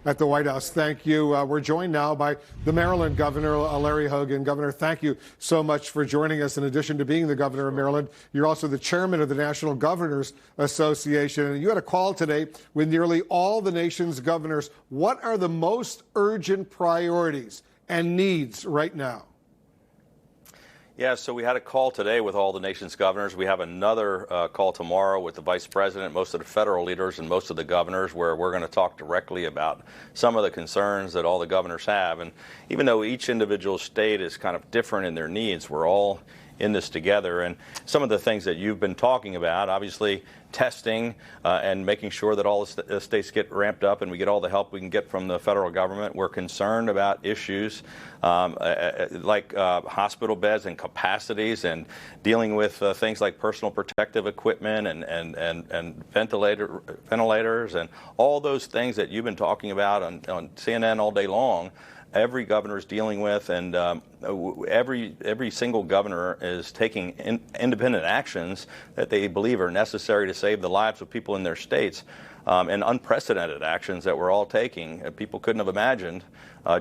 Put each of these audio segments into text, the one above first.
at the White House. Thank you. We're joined now by the Maryland Governor, Larry Hogan. Governor, thank you so much for joining us. In addition to being the governor of Maryland, you're also the chairman of the National Governors Association. And you had a call today with nearly all the nation's governors. What are the most urgent priorities and needs right now? Yeah, so we had a call today with all the nation's governors. We have another call tomorrow with the vice president, most of the federal leaders, and most of the governors, where we're going to talk directly about some of the concerns that all the governors have. And even though each individual state is kind of different in their needs, we're all in this together. And some of the things that you've been talking about, obviously testing and making sure that all the states get ramped up and we get all the help we can get from the federal government. We're concerned about issues like hospital beds and capacities, and dealing with things like personal protective equipment and ventilators and all those things that you've been talking about on CNN all day long. Every governor is dealing with, and every single governor is taking independent actions that they believe are necessary to save the lives of people in their states, and unprecedented actions that we're all taking. People couldn't have imagined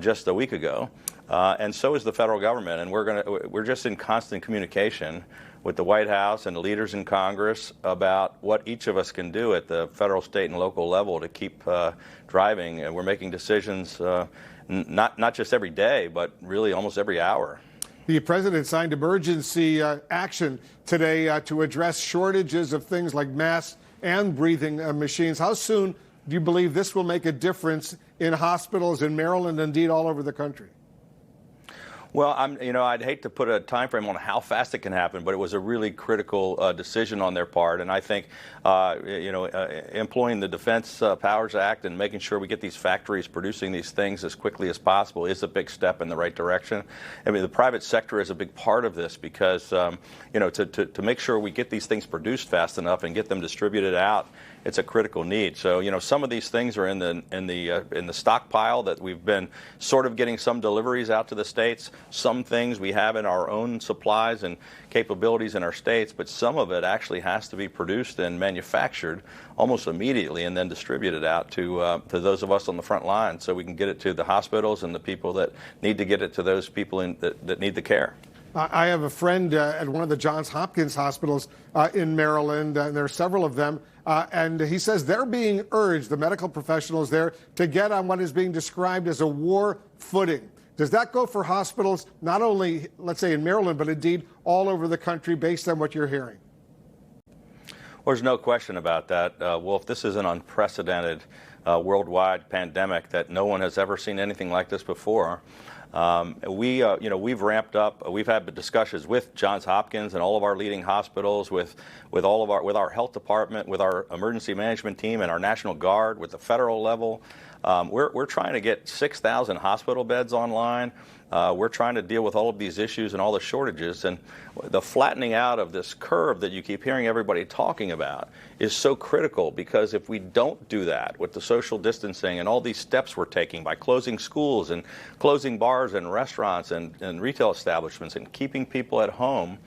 just a week ago, and so is the federal government. And we're just in constant communication with the White House and the leaders in Congress about what each of us can do at the federal, state, and local level to keep driving. And we're making decisions. Not just every day, but really almost every hour. The president signed emergency action today to address shortages of things like masks and breathing machines. How soon do you believe this will make a difference in hospitals in Maryland, and indeed all over the country? Well, I'd hate to put a time frame on how fast it can happen, but it was a really critical decision on their part. And I think, employing the Defense Powers Act and making sure we get these factories producing these things as quickly as possible is a big step in the right direction. I mean, the private sector is a big part of this because, to make sure we get these things produced fast enough and get them distributed out, it's a critical need. So, some of these things are in the stockpile that we've been sort of getting some deliveries out to the states. Some things we have in our own supplies and capabilities in our states, but some of it actually has to be produced and manufactured almost immediately and then distributed out to those of us on the front line, so we can get it to the hospitals and the people that need to get it to those people that need the care. I have a friend at one of the Johns Hopkins hospitals in Maryland, and there are several of them, and he says they're being urged, the medical professionals there, to get on what is being described as a war footing. Does that go for hospitals, not only, let's say, in Maryland, but indeed all over the country, based on what you're hearing? Well, there's no question about that, Wolf. This is an unprecedented worldwide pandemic that no one has ever seen anything like this before. We've ramped up. We've had discussions with Johns Hopkins and all of our leading hospitals, with our health department, with our emergency management team, and our National Guard, with the federal level. We're trying to get 6,000 hospital beds online. We're trying to deal with all of these issues and all the shortages, and the flattening out of this curve that you keep hearing everybody talking about is so critical, because if we don't do that with the social distancing and all these steps we're taking by closing schools and closing bars and restaurants and retail establishments and keeping people at home,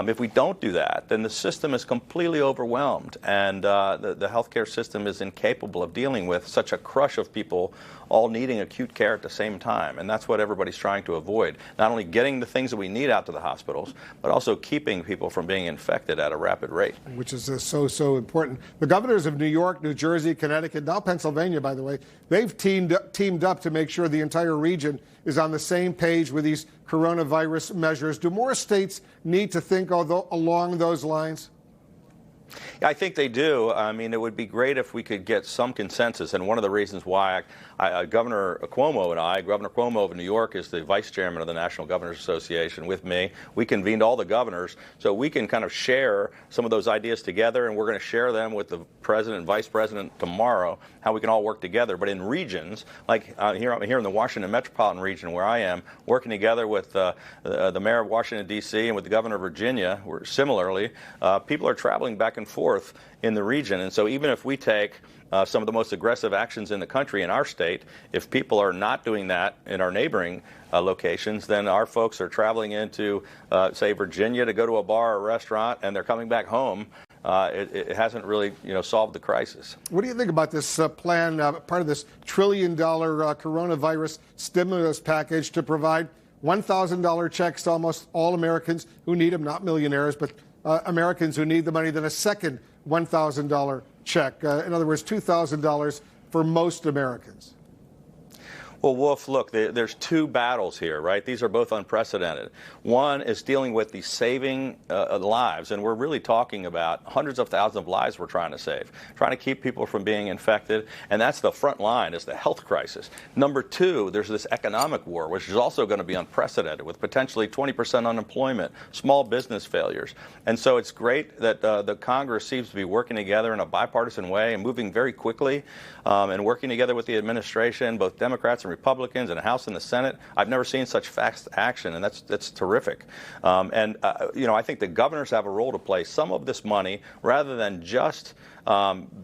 if we don't do that, then the system is completely overwhelmed, and the healthcare system is incapable of dealing with such a crush of people all needing acute care at the same time. And that's what everybody's trying to avoid. Not only getting the things that we need out to the hospitals, but also keeping people from being infected at a rapid rate. Which is so important. The governors of New York, New Jersey, Connecticut, now Pennsylvania, by the way, they've teamed up to make sure the entire region is on the same page with these coronavirus measures. Do more states need to think along those lines? I think they do. I mean, it would be great if we could get some consensus. And one of the reasons why Governor Cuomo of New York is the vice chairman of the National Governors Association with me. We convened all the governors so we can kind of share some of those ideas together, and we're going to share them with the president and vice president tomorrow, how we can all work together. But in regions, like here in the Washington metropolitan region where I am, working together with the mayor of Washington, D.C. and with the governor of Virginia, where similarly, people are traveling back and forth in the region. And so even if we take some of the most aggressive actions in the country in our state, if people are not doing that in our neighboring locations, then our folks are traveling into, say, Virginia to go to a bar or restaurant, and they're coming back home it hasn't really, solved the crisis. What do you think about this plan, part of this $1 trillion coronavirus stimulus package to provide $1,000 checks to almost all Americans who need them, not millionaires, but Americans who need the money, then a second $1,000 check. In other words, $2,000 for most Americans. Well, Wolf, look, there's two battles here, right? These are both unprecedented. One is dealing with the saving lives, and we're really talking about hundreds of thousands of lives we're trying to save, trying to keep people from being infected, and that's the front line, is the health crisis. Number two, there's this economic war, which is also going to be unprecedented, with potentially 20% unemployment, small business failures. And so it's great that the Congress seems to be working together in a bipartisan way and moving very quickly and working together with the administration, both Democrats and Republicans in the House and the Senate. I've never seen such fast action, and that's terrific. I think the governors have a role to play. Some of this money, rather than just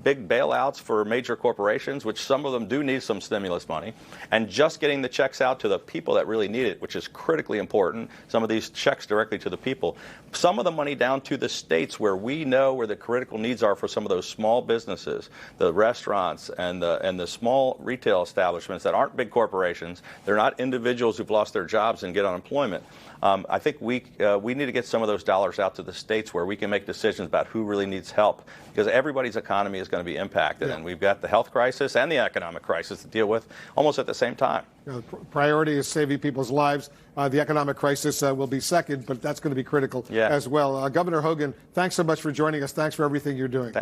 big bailouts for major corporations, which some of them do need some stimulus money, and just getting the checks out to the people that really need it, which is critically important, some of these checks directly to the people. Some of the money down to the states where we know where the critical needs are for some of those small businesses, the restaurants and the small retail establishments that aren't big corporations. They're not individuals who've lost their jobs and get unemployment. I think we need to get some of those dollars out to the states where we can make decisions about who really needs help, because everybody's economy is going to be impacted, and we've got the health crisis and the economic crisis to deal with almost at the same time. Priority is saving people's lives. The economic crisis will be second, but that's going to be critical as well. Governor Hogan, thanks so much for joining us. Thanks for everything you're doing.